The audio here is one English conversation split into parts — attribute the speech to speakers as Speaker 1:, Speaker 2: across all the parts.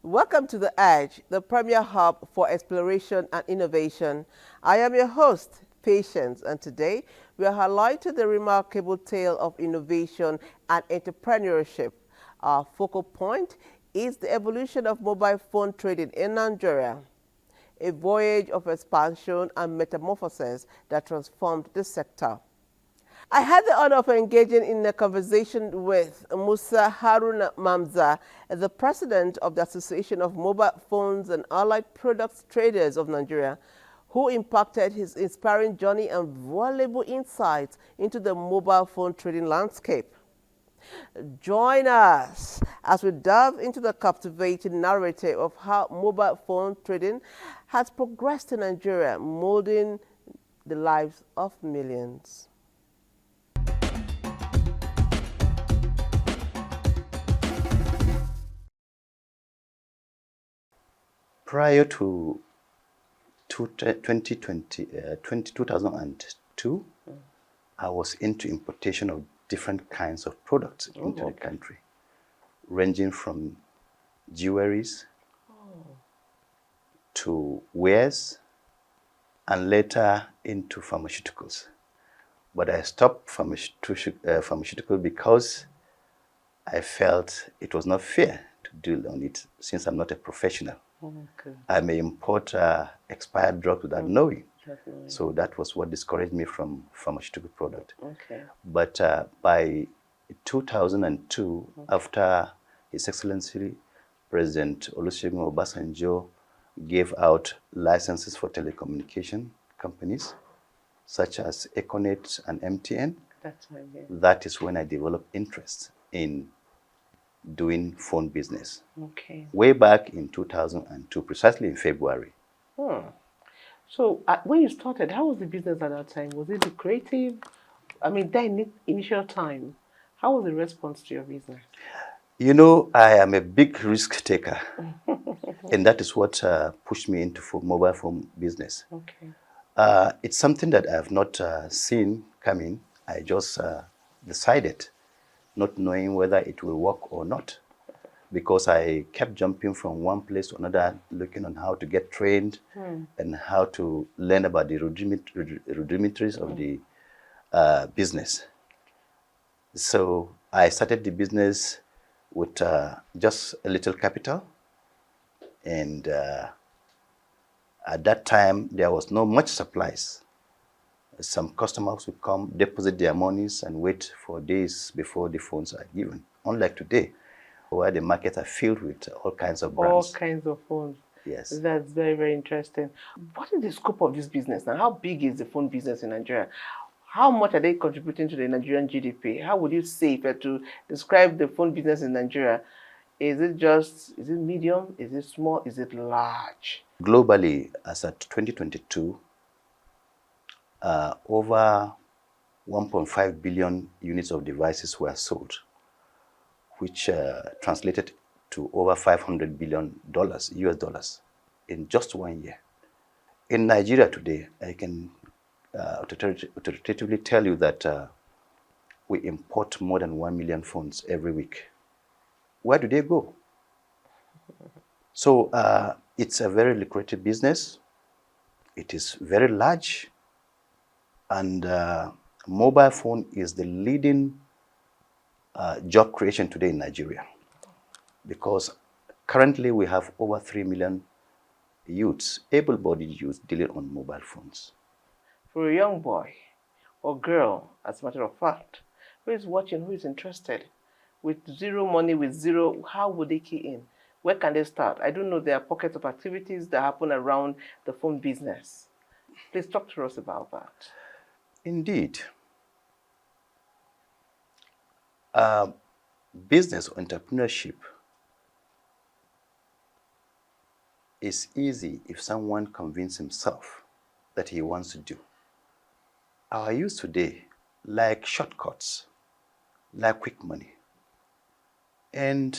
Speaker 1: Welcome to The Edge, the premier hub for exploration and innovation. I am your host, Patience, and today we are highlighting the remarkable tale of innovation and entrepreneurship. Our focal point is the evolution of mobile phone trading in Nigeria, a voyage of expansion and metamorphosis that transformed the sector. I had the honor of engaging in a conversation with Musa Haruna Mamza, the president of the Association of Mobile Phones and Allied Products Traders of Nigeria, who impacted his inspiring journey and valuable insights into the mobile phone trading landscape. Join us as we delve into the captivating narrative of how mobile phone trading has progressed in Nigeria, molding the lives of millions.
Speaker 2: Prior to 2002, I was into importation of different kinds of products into the country, ranging from jewelries to wares and later into pharmaceuticals. But I stopped pharmaceutical because I felt it was not fair to deal on it since I'm not a professional. Okay. I may import expired drugs without knowing. Definitely. So that was what discouraged me from pharmaceutical product. Okay. But by 2002, after His Excellency President Olusegun Obasanjo gave out licenses for telecommunication companies, such as Econet and MTN, that is when I developed interest in doing phone business. Okay. Way back in 2002, precisely in February.
Speaker 1: So when you started, how was the business at that time? Was it lucrative? I mean, that initial time, how was the response to your business?
Speaker 2: You know, I am a big risk taker. And that is what pushed me into mobile phone business. Okay. It's something that I have not seen coming. I just decided, not knowing whether it will work or not, because I kept jumping from one place to another, looking on how to get trained and how to learn about the rudimentaries of the business. So I started the business with just a little capital, and at that time there was not much supplies. Some customers would come, deposit their monies, and wait for days before the phones are given. Unlike today, where the markets are filled with all kinds of brands.
Speaker 1: All kinds of phones.
Speaker 2: Yes.
Speaker 1: That's very, very interesting. What is the scope of this business now? How big is the phone business in Nigeria? How much are they contributing to the Nigerian GDP? How would you say, if you had to describe the phone business in Nigeria? Is it medium? Is it small? Is it large?
Speaker 2: Globally, as at 2022, over 1.5 billion units of devices were sold, which translated to over $500 billion US dollars in just 1 year. In Nigeria today, I can authoritatively tell you that we import more than 1 million phones every week. Where do they go? So it's a very lucrative business. It is very large. And mobile phone is the leading job creation today in Nigeria, because currently we have over 3 million youths, able-bodied youths, dealing on mobile phones.
Speaker 1: For a young boy or girl, as a matter of fact, who is watching, who is interested, with zero money, how would they key in? Where can they start? I don't know, there are pockets of activities that happen around the phone business. Please talk to us about that.
Speaker 2: Indeed. Business entrepreneurship is easy if someone convinces himself that he wants to do. Our youth today like shortcuts, like quick money. And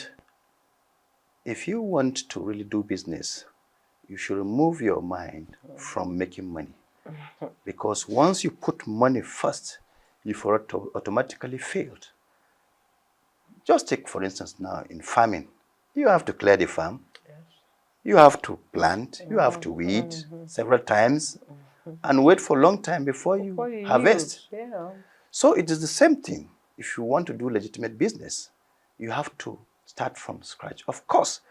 Speaker 2: if you want to really do business, you should remove your mind from making money. Because once you put money first, you've automatically failed. Just take, for instance, now in farming. You have to clear the farm. Yeah. You have to plant, you have to weed several times, and wait for a long time before you harvest.
Speaker 1: Yeah.
Speaker 2: So it is the same thing. If you want to do legitimate business, you have to start from scratch. Of course,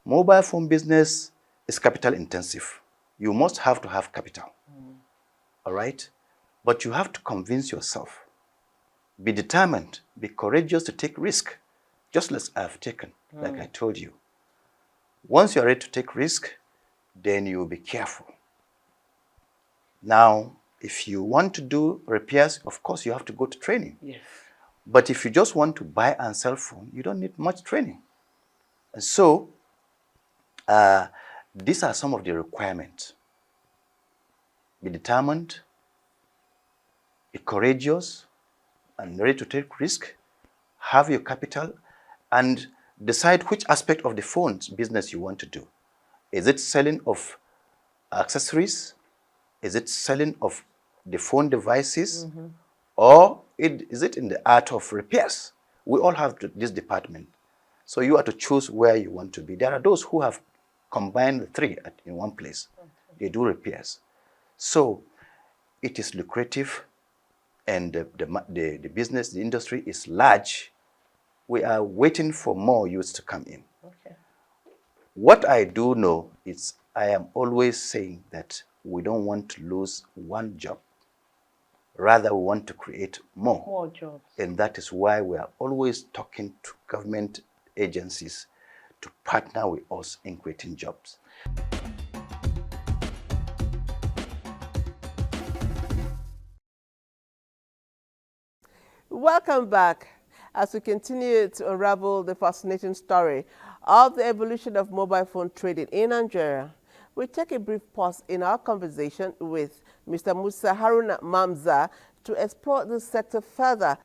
Speaker 2: mobile phone business is capital intensive. You must have to have capital. All right? But you have to convince yourself. Be determined, be courageous to take risk, just as I've taken, like I told you. Once you're ready to take risk, then you will be careful. Now, if you want to do repairs, of course, you have to go to training.
Speaker 1: Yes.
Speaker 2: But if you just want to buy and sell phone, you don't need much training. And so, these are some of the requirements. Be determined, be courageous, and ready to take risk. Have your capital, and decide which aspect of the phone business you want to do. Is it selling of accessories? Is it selling of the phone devices? Or is it in the art of repairs? We all have this department. So you are to choose where you want to be. There are those who have combined the three in one place. They do repairs. So it is lucrative, and the business, the industry is large. We are waiting for more youths to come in.
Speaker 1: Okay.
Speaker 2: What I do know is I am always saying that we don't want to lose one job. Rather, we want to create more.
Speaker 1: More jobs.
Speaker 2: And that is why we are always talking to government agencies to partner with us in creating jobs.
Speaker 1: Welcome back as we continue to unravel the fascinating story of the evolution of mobile phone trading in Nigeria. We take a brief pause in our conversation with Mr. Musa Haruna Mamza to explore this sector further.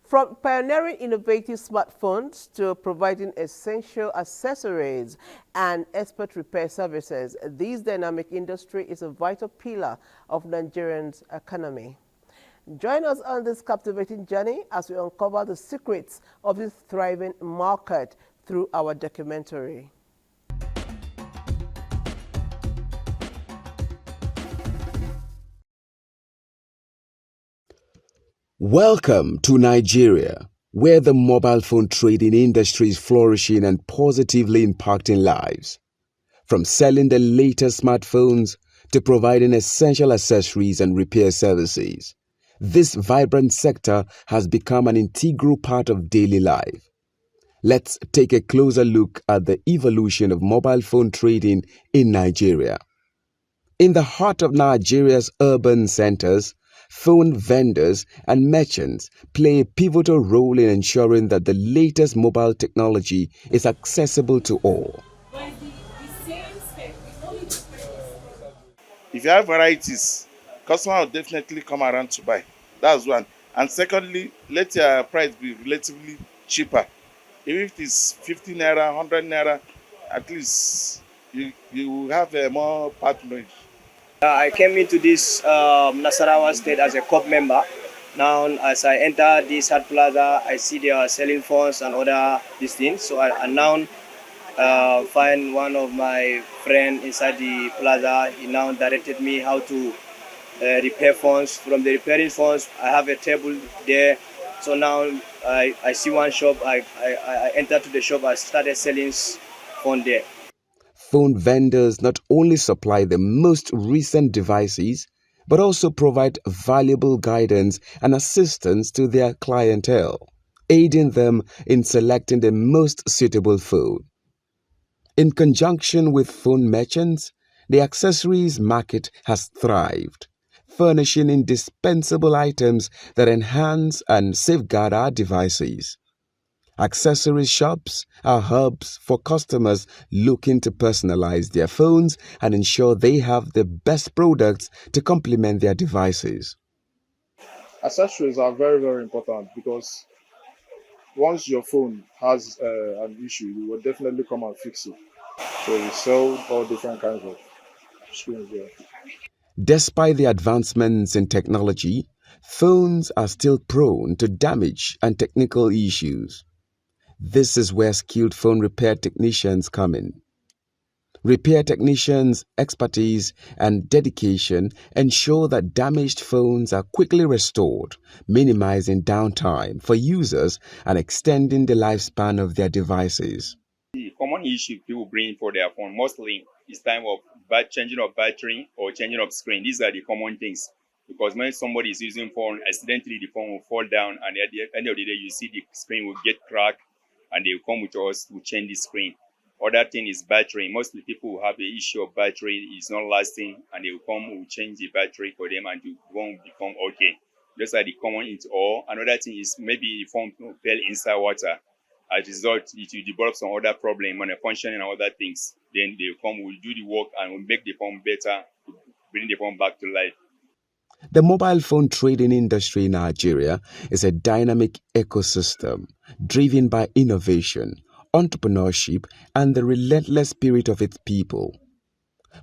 Speaker 1: From pioneering innovative smartphones to providing essential accessories and expert repair services, this dynamic industry is a vital pillar of Nigerians' economy. Join us on this captivating journey as we uncover the secrets of this thriving market through our documentary.
Speaker 3: Welcome to Nigeria, where the mobile phone trading industry is flourishing and positively impacting lives. From selling the latest smartphones to providing essential accessories and repair services, this vibrant sector has become an integral part of daily life. Let's take a closer look at the evolution of mobile phone trading in Nigeria. In the heart of Nigeria's urban centers, phone vendors and merchants play a pivotal role in ensuring that the latest mobile technology is accessible to all.
Speaker 4: If you have varieties, customer will definitely come around to buy. That's one. And secondly, let your price be relatively cheaper. Even if it's 50 naira, 100 naira, at least you will have a more patronage.
Speaker 5: I came into this Nasarawa state as a COP member. Now, as I enter this hard plaza, I see they are selling phones and other these things. So I now find one of my friend inside the plaza. He now directed me how to repair phones. From the repairing phones, I have a table there. So now I see one shop. I entered to the shop. I started selling phone there.
Speaker 3: Phone vendors not only supply the most recent devices, but also provide valuable guidance and assistance to their clientele, aiding them in selecting the most suitable phone. In conjunction with phone merchants, the accessories market has thrived, furnishing indispensable items that enhance and safeguard our devices. Accessory shops are hubs for customers looking to personalize their phones and ensure they have the best products to complement their devices.
Speaker 6: Accessories are very, very important because once your phone has an issue, you will definitely come and fix it. So we sell all different kinds of screens there.
Speaker 3: Despite the advancements in technology, phones are still prone to damage and technical issues. This is where skilled phone repair technicians come in. Repair technicians' expertise and dedication ensure that damaged phones are quickly restored, minimizing downtime for users and extending the lifespan of their devices.
Speaker 7: The common issue people bring for their phone mostly is time of changing of battery or changing of screen. These are the common things, because when somebody is using phone, accidentally the phone will fall down, and at the end of the day, you see the screen will get cracked, and they will come with us to change the screen. Other thing is battery. Mostly people who have the issue of battery is not lasting, and they will come, will change the battery for them, and the phone will become okay. Those are the common things. Or another thing is maybe the phone fell inside water. As a result, it will develop some other problem, malfunctioning and other things. Then they will come, will do the work, and will make the phone better, to bring the phone back to life.
Speaker 3: The mobile phone trading industry in Nigeria is a dynamic ecosystem driven by innovation, entrepreneurship, and the relentless spirit of its people.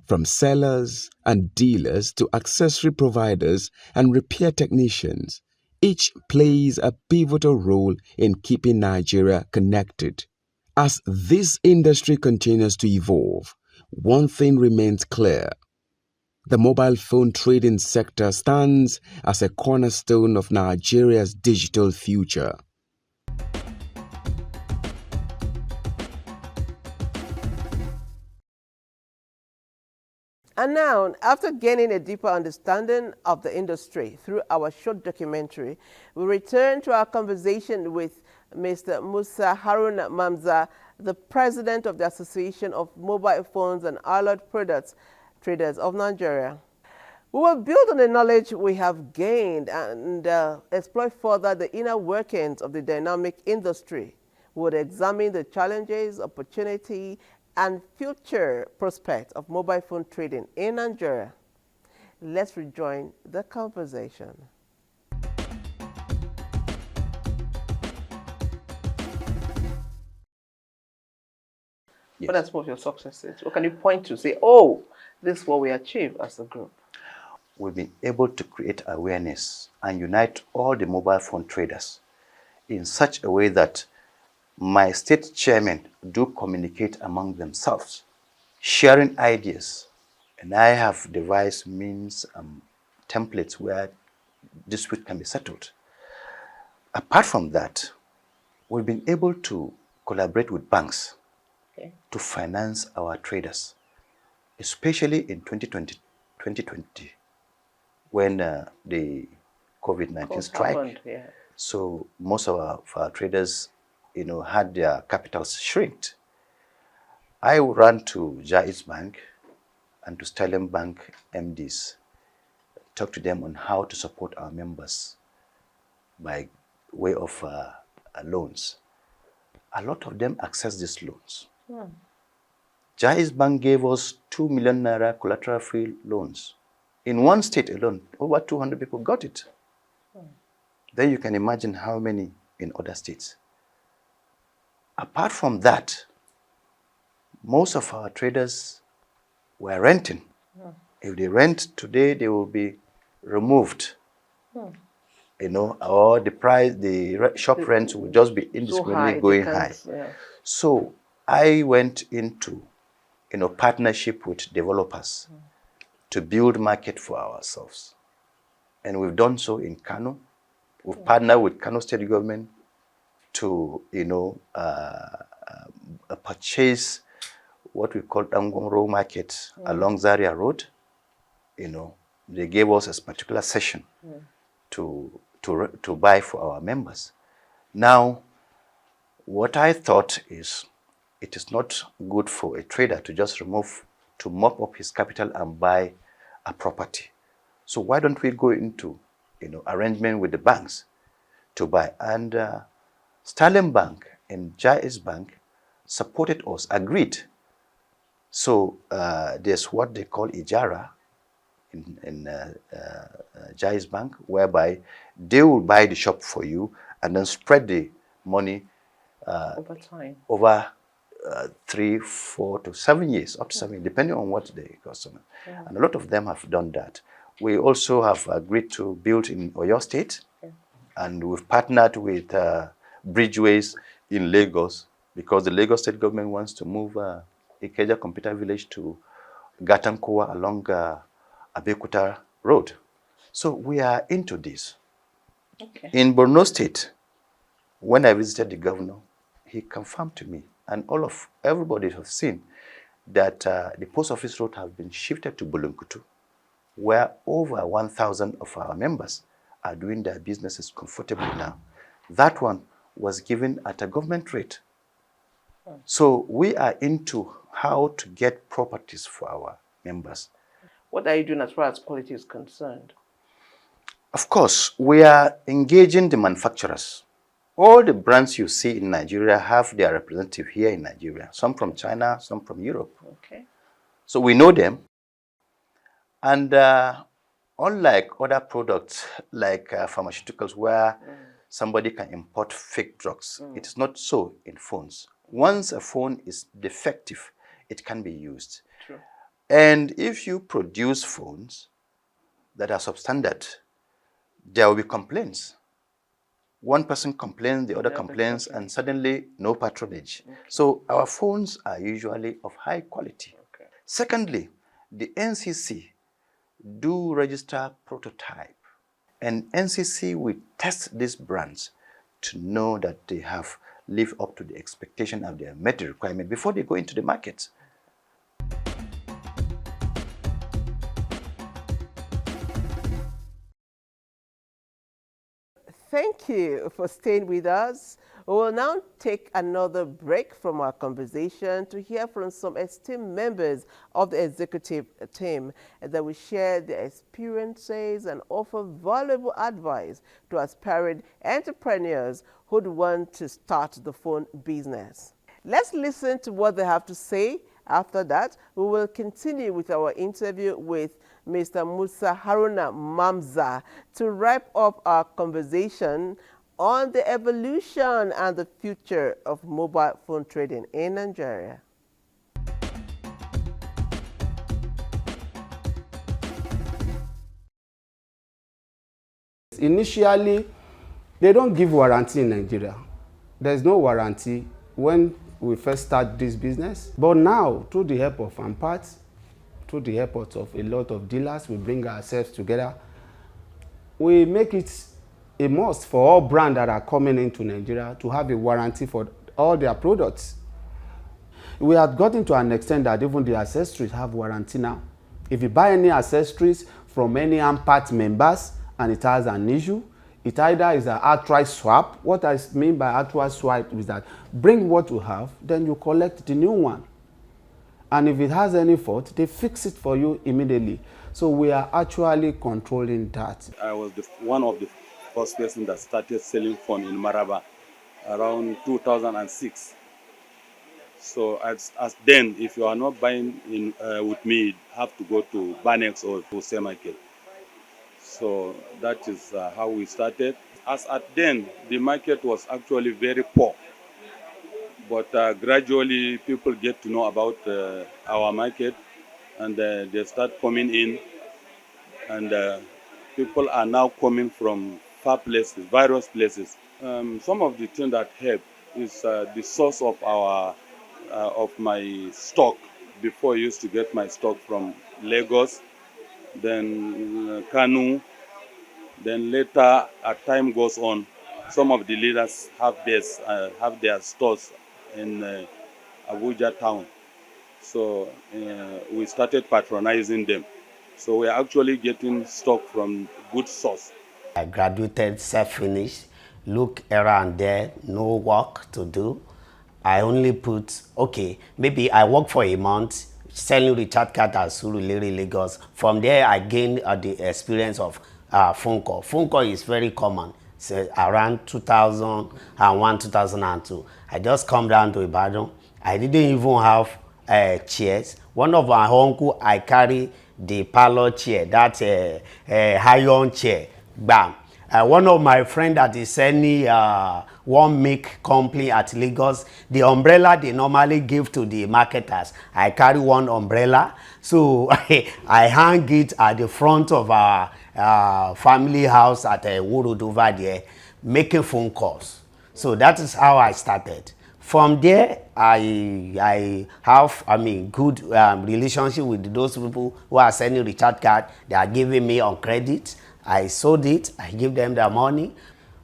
Speaker 3: From sellers and dealers to accessory providers and repair technicians, each plays a pivotal role in keeping Nigeria connected. As this industry continues to evolve, one thing remains clear. The mobile phone trading sector stands as a cornerstone of Nigeria's digital future.
Speaker 1: And now, after gaining a deeper understanding of the industry through our short documentary, we return to our conversation with Mr. Musa Haruna Mamza, the president of the Association of Mobile Phones and Allied Products Traders of Nigeria. We will build on the knowledge we have gained and explore further the inner workings of the dynamic industry. We will examine the challenges, opportunity, and future prospects of mobile phone trading in Nigeria. Let's rejoin the conversation.
Speaker 2: Yes.
Speaker 1: What are some of your successes? What can you point to? Say, oh, this is what we achieved as a group.
Speaker 2: We've been able to create awareness and unite all the mobile phone traders in such a way that my state chairmen do communicate among themselves, sharing ideas. And I have devised means and templates where dispute can be settled. Apart from that, we've been able to collaborate with banks to finance our traders, especially in 2020 when the COVID-19 strike. So most of our traders, had their capitals shrinked. I ran to Jaiz Bank and to Sterling Bank MDs, talk to them on how to support our members by way of loans. A lot of them access these loans. Jaiz Bank gave us 2 million naira collateral-free loans. In one state alone, over 200 people got it. Then you can imagine how many in other states. Apart from that, most of our traders were renting. If they rent today, they will be removed. Or the price, the shop rent will just be indiscriminately going high. So I went into, partnership with developers to build market for ourselves. And we've done so in Kano. We've partnered with Kano State Government to, purchase what we call Dangongro Market along Zaria Road. They gave us a particular session to buy for our members. Now, what I thought is, it is not good for a trader to just mop up his capital and buy a property. So why don't we go into, arrangement with the banks to buy? And Sterling Bank and Jaiz Bank supported us, agreed. So there's what they call Ijara in Jaiz Bank, whereby they will buy the shop for you and then spread the money
Speaker 1: over time.
Speaker 2: Over 3, 4 to 7 years, up to 7 years, depending on what the customer. And a lot of them have done that. We also have agreed to build in Oyo State, and we've partnered with Bridgeways in Lagos, because the Lagos State government wants to move Ikeja Computer Village to Gatankowa along Abekuta Road. So we are into this. Okay. In Borno State, when I visited the governor, he confirmed to me, and everybody has seen that the post office road has been shifted to Bulunkutu, where over 1,000 of our members are doing their businesses comfortably now. That one was given at a government rate. So we are into how to get properties for our members.
Speaker 1: What are you doing as far as quality is concerned?
Speaker 2: Of course, we are engaging the manufacturers. All the brands you see in Nigeria have their representative here in Nigeria. Some from China, some from Europe. Okay. So we know them. And unlike other products like pharmaceuticals where somebody can import fake drugs, it is not so in phones. Once a phone is defective, it can be used. True. And if you produce phones that are substandard, there will be complaints. One person complains, the other complains, and suddenly no patronage. Okay. So our phones are usually of high quality. Okay. Secondly, the NCC do register prototype, and NCC will test these brands to know that they have lived up to the expectation of their met the requirement before they go into the market.
Speaker 1: Thank you for staying with us. We will now take another break from our conversation to hear from some esteemed members of the executive team that will share their experiences and offer valuable advice to aspiring entrepreneurs who want to start the phone business. Let's listen to what they have to say. After that, we will continue with our interview with Mr. Musa Haruna Mamza to wrap up our conversation on the evolution and the future of mobile phone trading in Nigeria.
Speaker 8: Initially, they don't give warranty in Nigeria. There's no warranty when we first start this business. But now, through the help of Ampat, through the help of a lot of dealers, we bring ourselves together. We make it a must for all brands that are coming into Nigeria to have a warranty for all their products. We have gotten to an extent that even the accessories have warranty now. If you buy any accessories from any Ampat members and it has an issue, it either is an outright swap. What I mean by outright swap is that bring what you have, then you collect the new one. And if it has any fault, they fix it for you immediately. So we are actually controlling that.
Speaker 9: I was one of the first person that started selling phone in Maraba around 2006. So as then, if you are not buying in with me, you have to go to Banex or to Wholesale Market. So that is how we started. As at then, the market was actually very poor. But gradually, people get to know about our market, and they start coming in. And people are now coming from far places, various places. Some of the things that help is the source of my stock. Before I used to get my stock from Lagos, then Kanu, then later, as time goes on, some of the leaders have their stores in Abuja town. So we started patronizing them. So we are actually getting stock from good source.
Speaker 10: I graduated self-finished, look around there, no work to do. I only put, okay, maybe I work for a month, selling recharge card at Surulere, Lagos. From there, I gained the experience of phone call. Phone call is very common. So around 2001, 2002. I just come down to Ibadan. I didn't even have chairs. One of my uncle, I carry the parlor chair, that's a high-on chair. Bam. One of my friend that is any one make company at Lagos, the umbrella they normally give to the marketers. I carry one umbrella, so I hang it at the front of our family house at Wurudu over there, making phone calls. So that is how I started. From there, I have, good relationship with those people who are sending recharge card. They are giving me on credit. I sold it. I give them the money.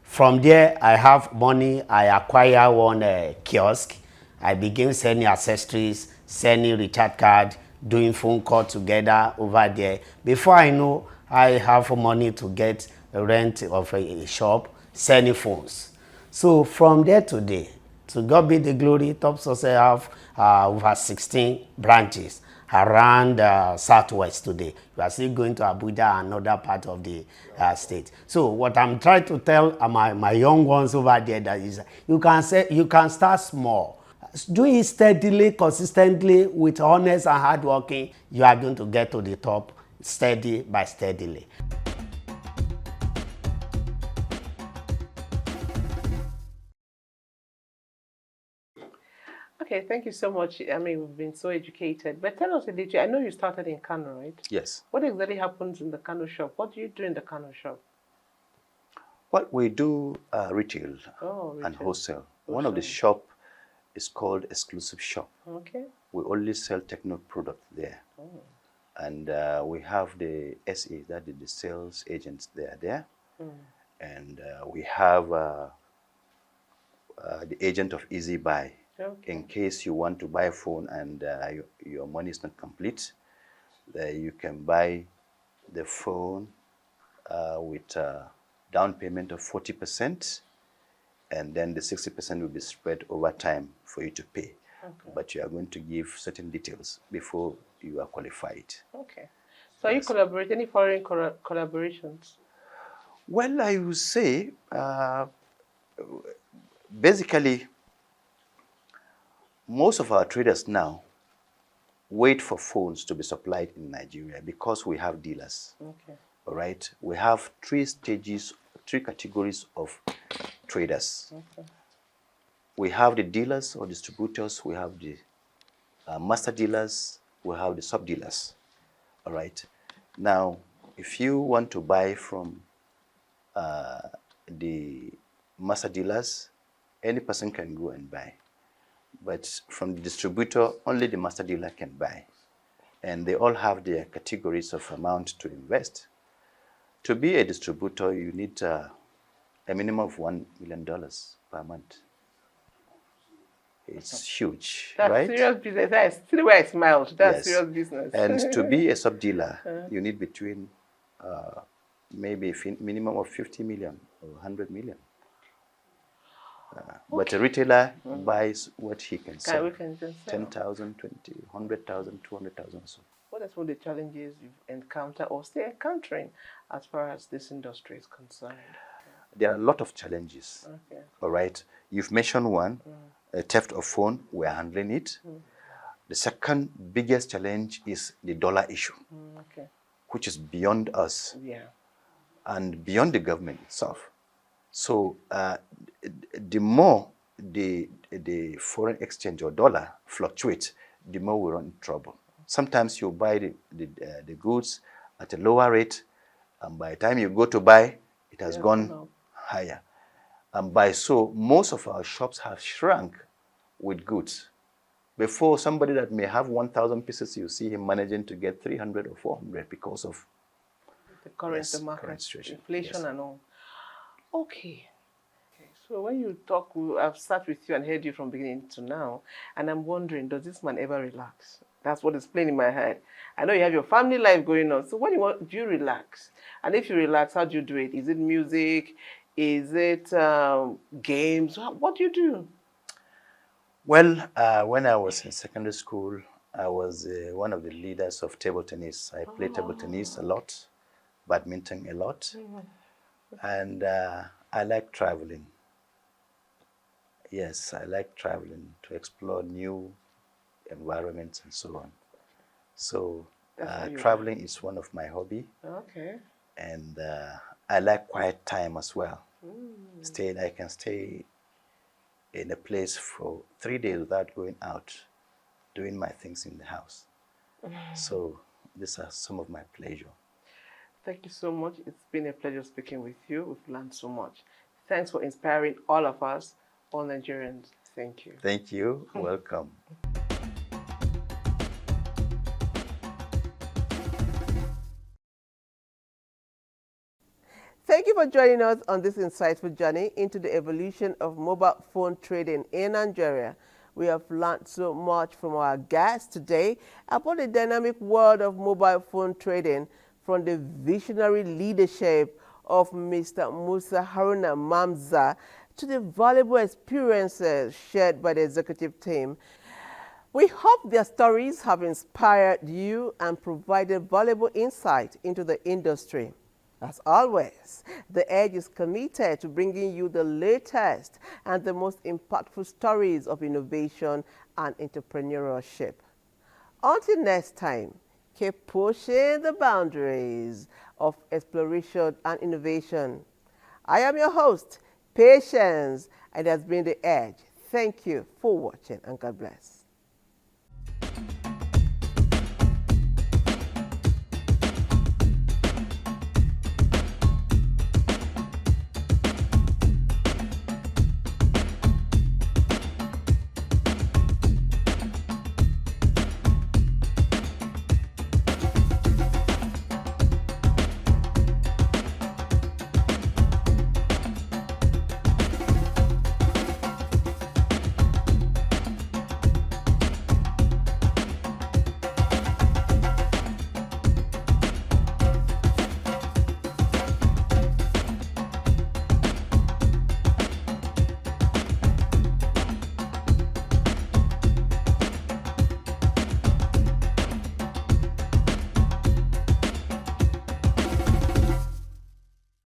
Speaker 10: From there, I have money. I acquire one kiosk. I begin sending accessories, sending recharge card, doing phone call together over there. Before I know, I have money to get a rent of a shop, sending phones. So from there today, to God be the glory, Top Success have over 16 branches around Southwest today. We are still going to Abuja and another part of the state. So what I'm trying to tell my young ones over there that is, you can start small. Do it steadily, consistently, with honest and hardworking. You are going to get to the top steady by steadily.
Speaker 1: Okay, thank you so much. I mean, we've been so educated. But tell us a little, I know you started in Kano, right?
Speaker 2: Yes.
Speaker 1: What exactly happens in the Kano shop? What do you do in the Kano shop?
Speaker 2: Well, we do retail,
Speaker 1: retail
Speaker 2: and wholesale. One of the shop is called Exclusive Shop.
Speaker 1: Okay.
Speaker 2: We only sell techno product there.
Speaker 1: Oh.
Speaker 2: And we have the SA, that is the sales agents, they are there. And we have the agent of Easy Buy.
Speaker 1: Okay.
Speaker 2: In case you want to buy a phone and your money is not complete, you can buy the phone with a down payment of 40%, and then the 60% will be spread over time for you to pay. Okay. But you are going to give certain details before you are qualified.
Speaker 1: Okay. So you collaborate, any foreign collaborations?
Speaker 2: Well, I would say, basically, most of our traders now wait for phones to be supplied in Nigeria because we have dealers.
Speaker 1: Okay.
Speaker 2: All right. We have three categories of traders. Okay. We have the dealers or distributors, we have the master dealers, we have the sub-dealers. All right. Now, if you want to buy from the master dealers, any person can go and buy. But from the distributor, only the master dealer can buy. And they all have their categories of amount to invest. To be a distributor, you need a minimum of $1 million per month. It's huge,
Speaker 1: That's
Speaker 2: right?
Speaker 1: Serious business. That's still where I smiled. That's serious business.
Speaker 2: And to be a sub-dealer, you need between maybe a minimum of 50 million or 100 million. But a retailer buys what he can sell. 10,000, 20, 100,000, 200,000 or so.
Speaker 1: What are some of the challenges you've encountered or still encountering as far as this industry is concerned?
Speaker 2: There are a lot of challenges. Okay. All right. You've mentioned one, a theft of phone. We're handling it. The second biggest challenge is the dollar issue, which is beyond us and beyond the government itself. So the more the foreign exchange or dollar fluctuates, the more we run in trouble. Sometimes you buy the goods at a lower rate, and by the time you go to buy, it has gone higher. And by so, most of our shops have shrunk with goods. Before, somebody that may have 1,000 pieces, you see him managing to get 300 or 400 because of
Speaker 1: the current market situation, inflation and all. Okay. So when you talk, I've sat with you and heard you from beginning to now, and I'm wondering, does this man ever relax? That's what is playing in my head. I know you have your family life going on. So when do you relax? And if you relax, how do you do it? Is it music? Is it games? What do you do?
Speaker 2: Well, when I was in secondary school, I was one of the leaders of table tennis. I played table tennis a lot, badminton a lot, and I like traveling. Yes, I like traveling to explore new environments and so on. So traveling is one of my hobby. Okay. And I like quiet time as well. I can stay in a place for 3 days without going out, doing my things in the house. So these are some of my pleasure.
Speaker 1: Thank you so much. It's been a pleasure speaking with you. We've learned so much. Thanks for inspiring all of us, all Nigerians. Thank you.
Speaker 2: Thank you. Welcome.
Speaker 1: Thank you for joining us on this insightful journey into the evolution of mobile phone trading in Nigeria. We have learned so much from our guests today about the dynamic world of mobile phone trading, from the visionary leadership of Mr. Musa Haruna Mamza to the valuable experiences shared by the executive team. We hope their stories have inspired you and provided valuable insight into the industry. As always, The Edge is committed to bringing you the latest and the most impactful stories of innovation and entrepreneurship. Until next time, keep pushing the boundaries of exploration and innovation. I am your host, Patience, and it has been The Edge. Thank you for watching, and God bless.